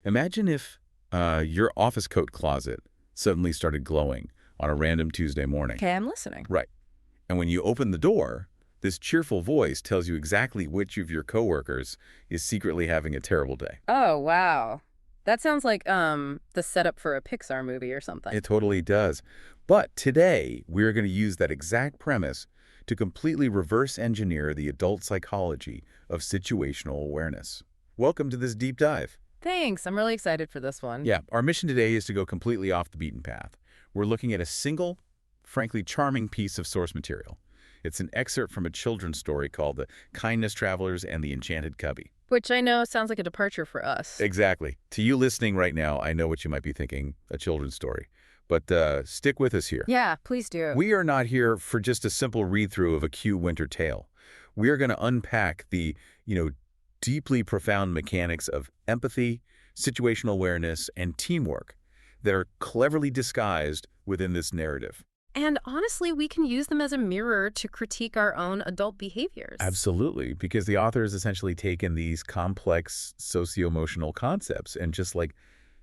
Imagine if your office coat closet suddenly started glowing on a random Tuesday morning. Okay, I'm listening. Right. And when you open the door, this cheerful voice tells you exactly which of your coworkers is secretly having a terrible day. Oh, wow. That sounds like the setup for a Pixar movie or something. It totally does. But today, we're going to use that exact premise to completely reverse engineer the adult psychology of situational awareness. Welcome to this deep dive. Thanks. I'm really excited for this one. Yeah, our mission today is to go completely off the beaten path. We're looking at a single, frankly charming piece of source material. It's an excerpt from a children's story called The Kindness Travelers and the Enchanted Cubby. Which I know sounds like a departure for us. Exactly. To you listening right now, I know what you might be thinking, a children's story. But stick with us here. Yeah, please do. We are not here for just a simple read-through of a cute winter tale. We are going to unpack the, deeply profound mechanics of empathy, situational awareness, and teamwork that are cleverly disguised within this narrative. And honestly, we can use them as a mirror to critique our own adult behaviors. Absolutely, because the author has essentially taken these complex socio-emotional concepts and just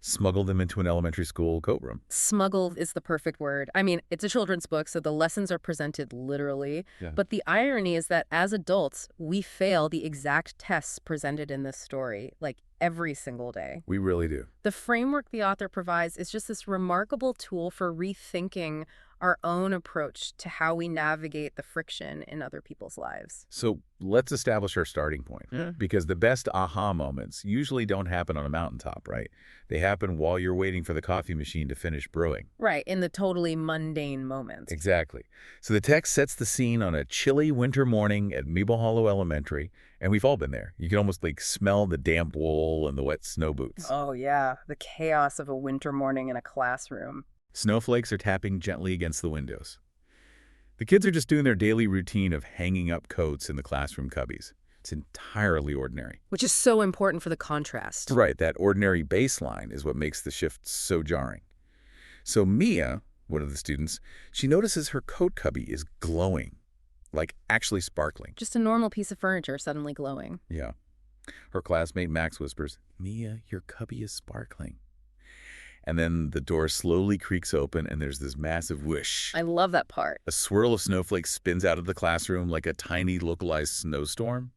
smuggled them into an elementary school coat room. Smuggle is the perfect word. I mean, it's a children's book, so the lessons are presented literally. Yeah. But the irony is that as adults, we fail the exact tests presented in this story, like every single day. We really do. The framework the author provides is just this remarkable tool for rethinking our own approach to how we navigate the friction in other people's lives. So let's establish our starting point, because the best aha moments usually don't happen on a mountaintop, right? They happen while you're waiting for the coffee machine to finish brewing. Right, in the totally mundane moments. Exactly. So the text sets the scene on a chilly winter morning at Maple Hollow Elementary, and we've all been there. You can almost smell the damp wool and the wet snow boots. Oh yeah, the chaos of a winter morning in a classroom. Snowflakes are tapping gently against the windows. The kids are just doing their daily routine of hanging up coats in the classroom cubbies. It's entirely ordinary. Which is so important for the contrast. Right, that ordinary baseline is what makes the shift so jarring. So Mia, one of the students, she notices her coat cubby is glowing, actually sparkling. Just a normal piece of furniture suddenly glowing. Yeah. Her classmate Max whispers, "Mia, your cubby is sparkling." And then the door slowly creaks open and there's this massive whoosh. I love that part. A swirl of snowflakes spins out of the classroom like a tiny localized snowstorm.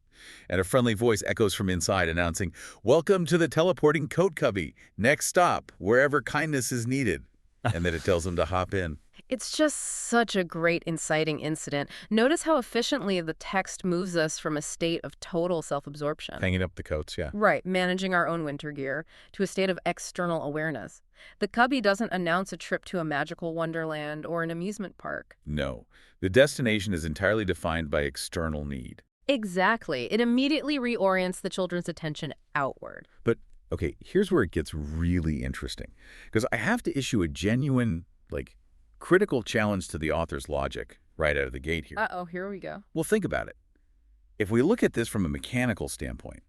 And a friendly voice echoes from inside announcing, "Welcome to the teleporting coat cubby. Next stop, wherever kindness is needed." And then it tells them to hop in. It's just such a great inciting incident. Notice how efficiently the text moves us from a state of total self-absorption. Hanging up the coats, yeah. Right, managing our own winter gear, to a state of external awareness. The cubby doesn't announce a trip to a magical wonderland or an amusement park. No. The destination is entirely defined by external need. Exactly. It immediately reorients the children's attention outward. But, okay, here's where it gets really interesting. Because I have to issue a genuine, critical challenge to the author's logic right out of the gate here. Uh-oh, here we go. Well, think about it. If we look at this from a mechanical standpoint,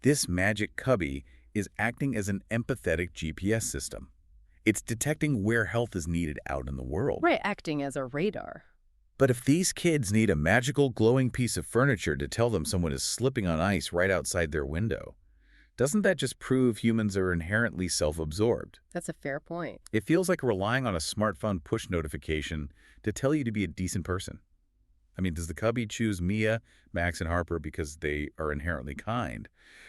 this magic cubby is acting as an empathetic GPS system. It's detecting where help is needed out in the world. Right, acting as a radar. But if these kids need a magical glowing piece of furniture to tell them someone is slipping on ice right outside their window, doesn't that just prove humans are inherently self-absorbed? That's a fair point. It feels like relying on a smartphone push notification to tell you to be a decent person. I mean, does the cubby choose Mia, Max, and Harper because they are inherently kind?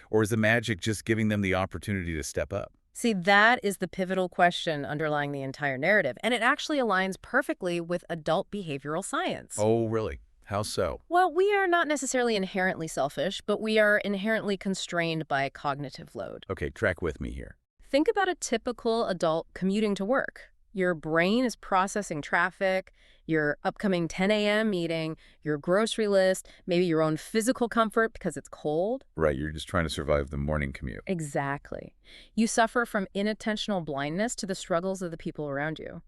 Or is the magic just giving them the opportunity to step up? See, that is the pivotal question underlying the entire narrative, and it actually aligns perfectly with adult behavioral science. Oh, really? How so? Well, we are not necessarily inherently selfish, but we are inherently constrained by cognitive load. Okay, track with me here. Think about a typical adult commuting to work. Your brain is processing traffic, your upcoming 10 a.m. meeting, your grocery list, maybe your own physical comfort because it's cold. Right, you're just trying to survive the morning commute. Exactly. You suffer from inattentional blindness to the struggles of the people around you.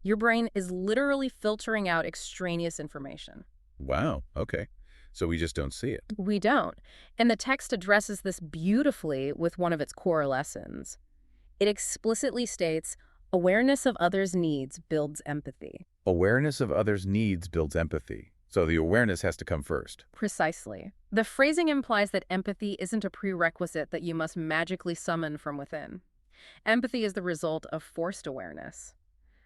Your brain is literally filtering out extraneous information. Wow, okay. So we just don't see it. We don't. And the text addresses this beautifully with one of its core lessons. It explicitly states, awareness of others' needs builds empathy. Awareness of others' needs builds empathy. So the awareness has to come first. Precisely. The phrasing implies that empathy isn't a prerequisite that you must magically summon from within. Empathy is the result of forced awareness.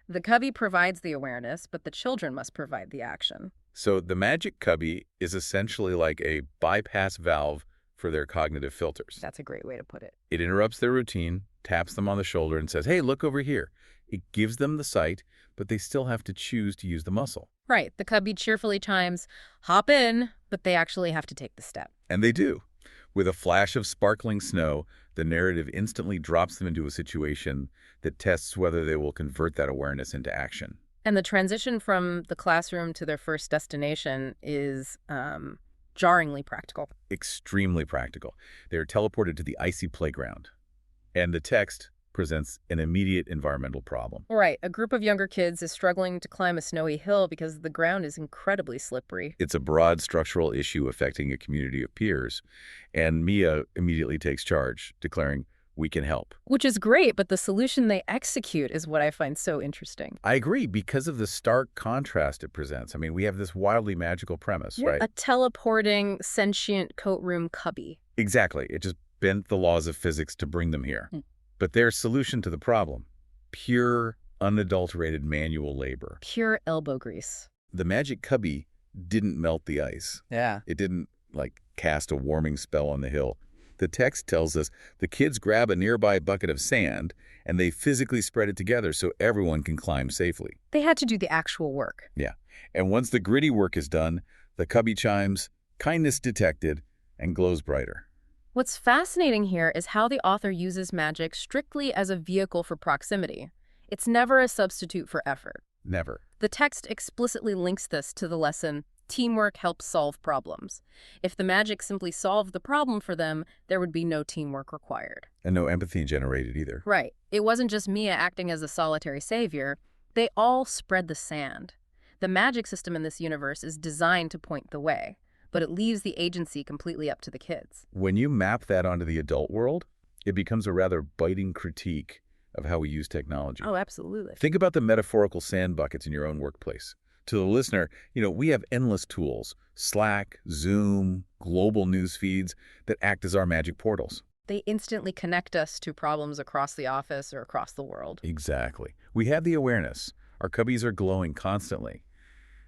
The cubby provides the awareness, but the children must provide the action. So the magic cubby is essentially like a bypass valve for their cognitive filters. That's a great way to put it. It interrupts their routine, taps them on the shoulder, and says, hey, look over here. It gives them the sight, but they still have to choose to use the muscle. Right. The cubby cheerfully chimes, hop in, but they actually have to take the step. And they do. With a flash of sparkling snow, the narrative instantly drops them into a situation that tests whether they will convert that awareness into action. And the transition from the classroom to their first destination is jarringly practical. Extremely practical. They are teleported to the icy playground. And the text presents an immediate environmental problem. Right. A group of younger kids is struggling to climb a snowy hill because the ground is incredibly slippery. It's a broad structural issue affecting a community of peers, and Mia immediately takes charge, declaring, we can help. Which is great, but the solution they execute is what I find so interesting. I agree, because of the stark contrast it presents. I mean, we have this wildly magical premise, right? A teleporting, sentient coat room cubby. Exactly. It just bent the laws of physics to bring them here. But their solution to the problem, pure, unadulterated manual labor. Pure elbow grease. The magic cubby didn't melt the ice. Yeah. It didn't, cast a warming spell on the hill. The text tells us the kids grab a nearby bucket of sand and they physically spread it together so everyone can climb safely. They had to do the actual work. Yeah. And once the gritty work is done, the cubby chimes, kindness detected, and glows brighter. What's fascinating here is how the author uses magic strictly as a vehicle for proximity. It's never a substitute for effort. Never. The text explicitly links this to the lesson, teamwork helps solve problems. If the magic simply solved the problem for them, there would be no teamwork required. And no empathy generated either. Right. It wasn't just Mia acting as a solitary savior. They all spread the sand. The magic system in this universe is designed to point the way, but it leaves the agency completely up to the kids. When you map that onto the adult world, it becomes a rather biting critique of how we use technology. Oh, absolutely. Think about the metaphorical sand buckets in your own workplace. To the listener, we have endless tools, Slack, Zoom, global news feeds that act as our magic portals. They instantly connect us to problems across the office or across the world. Exactly. We have the awareness. Our cubbies are glowing constantly.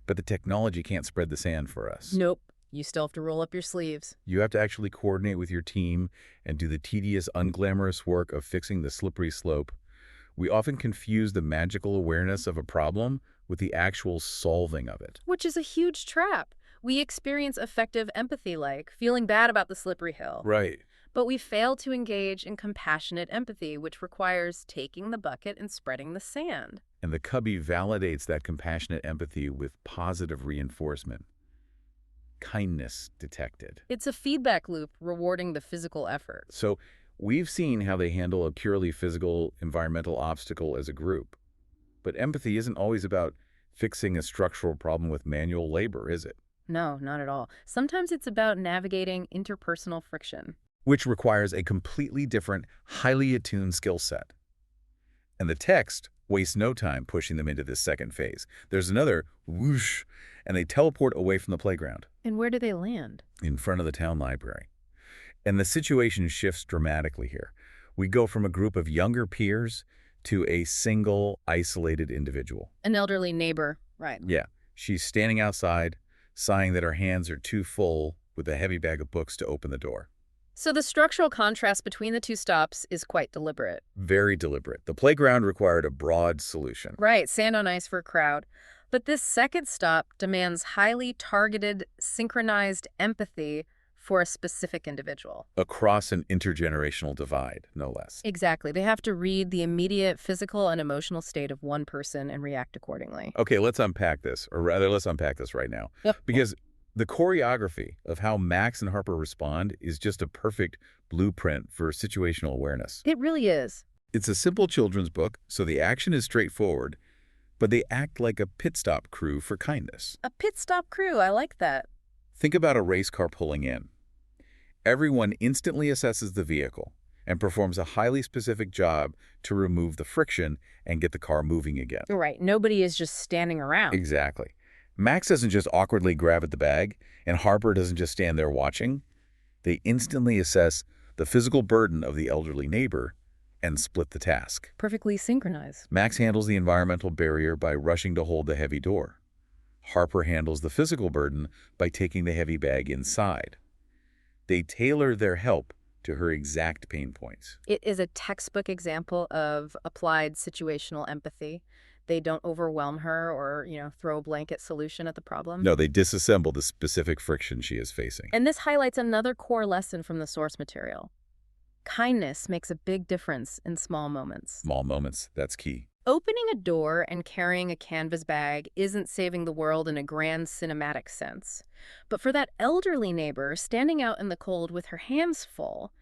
But the technology can't spread the sand for us. Nope. You still have to roll up your sleeves. You have to actually coordinate with your team and do the tedious, unglamorous work of fixing the slippery slope. We often confuse the magical awareness of a problem with the actual solving of it. Which is a huge trap. We experience effective empathy like feeling bad about the slippery hill. Right. But we fail to engage in compassionate empathy, which requires taking the bucket and spreading the sand. And the cubby validates that compassionate empathy with positive reinforcement. Kindness detected. It's a feedback loop rewarding the physical effort. So we've seen how they handle a purely physical environmental obstacle as a group. But empathy isn't always about fixing a structural problem with manual labor, is it? No, not at all. Sometimes it's about navigating interpersonal friction. Which requires a completely different, highly attuned skill set. And the text wastes no time pushing them into this second phase. There's another whoosh, and they teleport away from the playground. And where do they land? In front of the town library. And the situation shifts dramatically here. We go from a group of younger peers to a single, isolated individual. An elderly neighbor, right. Yeah. She's standing outside, sighing that her hands are too full with a heavy bag of books to open the door. So the structural contrast between the two stops is quite deliberate. Very deliberate. The playground required a broad solution. Right, sand on ice for a crowd. But this second stop demands highly targeted, synchronized empathy for a specific individual. Across an intergenerational divide, no less. Exactly. They have to read the immediate physical and emotional state of one person and react accordingly. Okay, let's unpack this, or rather, let's unpack this right now. Yep. Because the choreography of how Max and Harper respond is just a perfect blueprint for situational awareness. It really is. It's a simple children's book, so the action is straightforward, but they act like a pit stop crew for kindness. A pit stop crew, I like that. Think about a race car pulling in. Everyone instantly assesses the vehicle and performs a highly specific job to remove the friction and get the car moving again. Right, nobody is just standing around. Exactly. Max doesn't just awkwardly grab at the bag, and Harper doesn't just stand there watching. They instantly assess the physical burden of the elderly neighbor and split the task. Perfectly synchronized. Max handles the environmental barrier by rushing to hold the heavy door. Harper handles the physical burden by taking the heavy bag inside. They tailor their help to her exact pain points. It is a textbook example of applied situational empathy. They don't overwhelm her or, throw a blanket solution at the problem. No, they disassemble the specific friction she is facing. And this highlights another core lesson from the source material. Kindness makes a big difference in small moments. Small moments, that's key. Opening a door and carrying a canvas bag isn't saving the world in a grand cinematic sense. But for that elderly neighbor standing out in the cold with her hands full,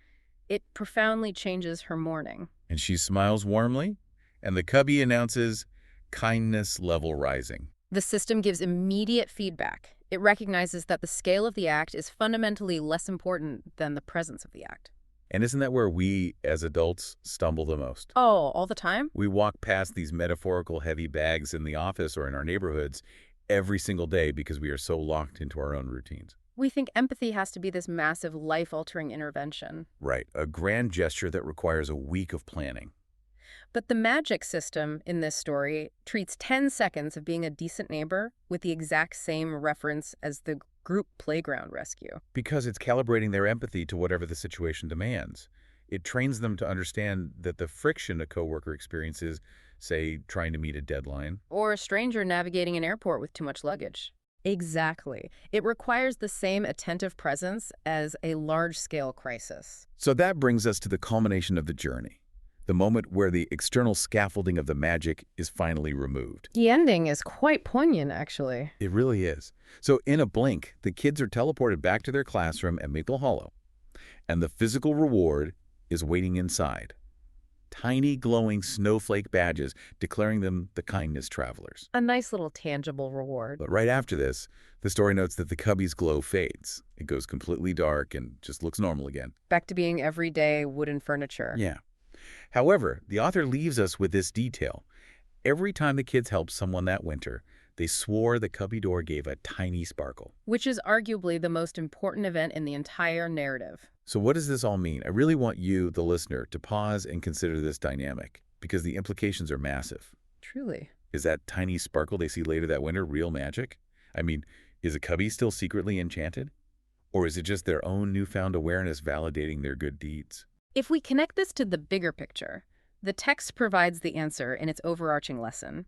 it profoundly changes her morning. And she smiles warmly, and the cubby announces kindness level rising. The system gives immediate feedback. It recognizes that the scale of the act is fundamentally less important than the presence of the act. And isn't that where we, as adults, stumble the most? Oh, all the time? We walk past these metaphorical heavy bags in the office or in our neighborhoods every single day because we are so locked into our own routines. We think empathy has to be this massive, life-altering intervention. Right, a grand gesture that requires a week of planning. But the magic system in this story treats 10 seconds of being a decent neighbor with the exact same reference as the group playground rescue. Because it's calibrating their empathy to whatever the situation demands. It trains them to understand that the friction a coworker experiences, say, trying to meet a deadline, Or a stranger navigating an airport with too much luggage. Exactly. It requires the same attentive presence as a large-scale crisis. So that brings us to the culmination of the journey, the moment where the external scaffolding of the magic is finally removed. The ending is quite poignant, actually. It really is. So in a blink, the kids are teleported back to their classroom at Maple Hollow, and the physical reward is waiting inside. Tiny glowing snowflake badges declaring them the kindness travelers. A nice little tangible reward. But right after this, the story notes that the cubby's glow fades. It goes completely dark and just looks normal again. Back to being everyday wooden furniture. Yeah. However, the author leaves us with this detail. Every time the kids helped someone that winter, they swore the cubby door gave a tiny sparkle. Which is arguably the most important event in the entire narrative. So what does this all mean? I really want you, the listener, to pause and consider this dynamic, because the implications are massive. Truly. Is that tiny sparkle they see later that winter real magic? I mean, is a cubby still secretly enchanted? Or is it just their own newfound awareness validating their good deeds? If we connect this to the bigger picture, the text provides the answer in its overarching lesson.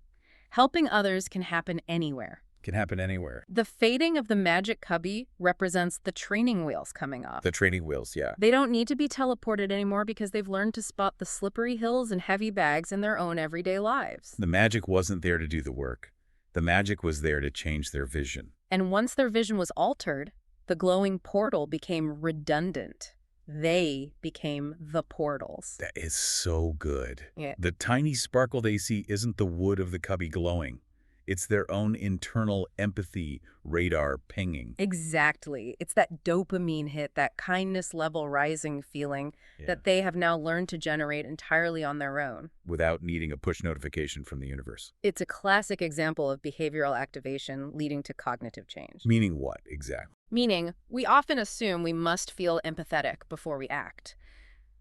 Helping others can happen anywhere. Can happen anywhere. The fading of the magic cubby represents the training wheels coming off. The training wheels, yeah. They don't need to be teleported anymore because they've learned to spot the slippery hills and heavy bags in their own everyday lives. The magic wasn't there to do the work. The magic was there to change their vision. And once their vision was altered, the glowing portal became redundant. They became the portals. That is so good. Yeah. The tiny sparkle they see isn't the wood of the cubby glowing. It's their own internal empathy radar pinging. Exactly. It's that dopamine hit, that kindness level rising feeling that they have now learned to generate entirely on their own. Without needing a push notification from the universe. It's a classic example of behavioral activation leading to cognitive change. Meaning what, exactly? Meaning, we often assume we must feel empathetic before we act.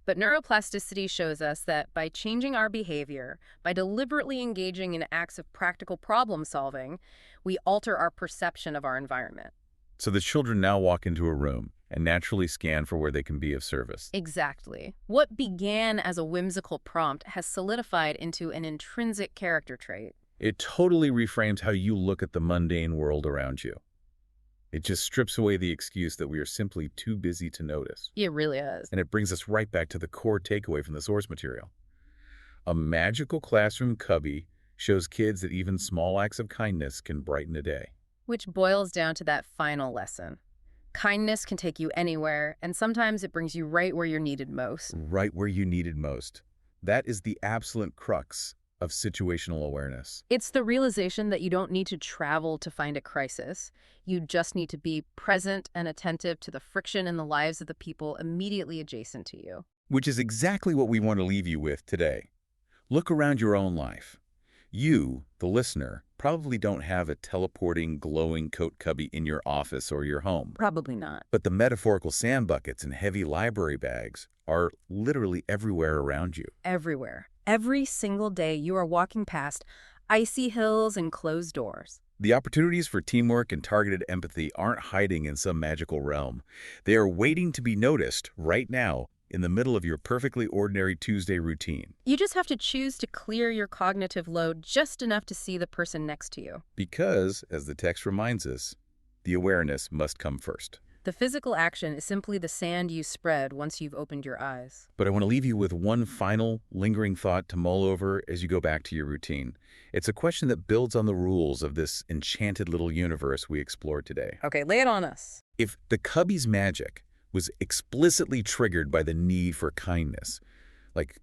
But neuroplasticity shows us that by changing our behavior, by deliberately engaging in acts of practical problem solving, we alter our perception of our environment. So the children now walk into a room and naturally scan for where they can be of service. Exactly. What began as a whimsical prompt has solidified into an intrinsic character trait. It totally reframes how you look at the mundane world around you. It just strips away the excuse that we are simply too busy to notice. It really is. And it brings us right back to the core takeaway from the source material. A magical classroom cubby shows kids that even small acts of kindness can brighten a day. Which boils down to that final lesson. Kindness can take you anywhere, and sometimes it brings you right where you're needed most. Right where you needed most. That is the absolute crux of situational awareness. It's the realization that you don't need to travel to find a crisis. You just need to be present and attentive to the friction in the lives of the people immediately adjacent to you. Which is exactly what we want to leave you with today. Look around your own life. You, the listener, probably don't have a teleporting, glowing coat cubby in your office or your home. Probably not. But the metaphorical sand buckets and heavy library bags are literally everywhere around you. Everywhere. Every single day you are walking past icy hills and closed doors. The opportunities for teamwork and targeted empathy aren't hiding in some magical realm. They are waiting to be noticed right now in the middle of your perfectly ordinary Tuesday routine. You just have to choose to clear your cognitive load just enough to see the person next to you. Because, as the text reminds us, the awareness must come first. The physical action is simply the sand you spread once you've opened your eyes. But I want to leave you with one final, lingering thought to mull over as you go back to your routine. It's a question that builds on the rules of this enchanted little universe we explored today. Okay, lay it on us. If the cubby's magic was explicitly triggered by the need for kindness, like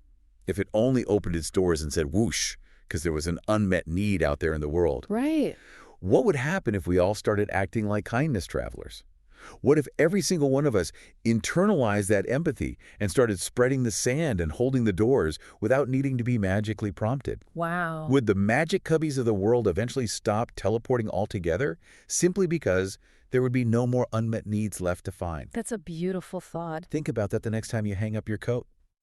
if it only opened its doors and said whoosh because there was an unmet need out there in the world, Right. what would happen if we all started acting like kindness travelers? What if every single one of us internalized that empathy and started spreading the sand and holding the doors without needing to be magically prompted? Wow. Would the magic cubbies of the world eventually stop teleporting altogether simply because there would be no more unmet needs left to find? That's a beautiful thought. Think about that the next time you hang up your coat.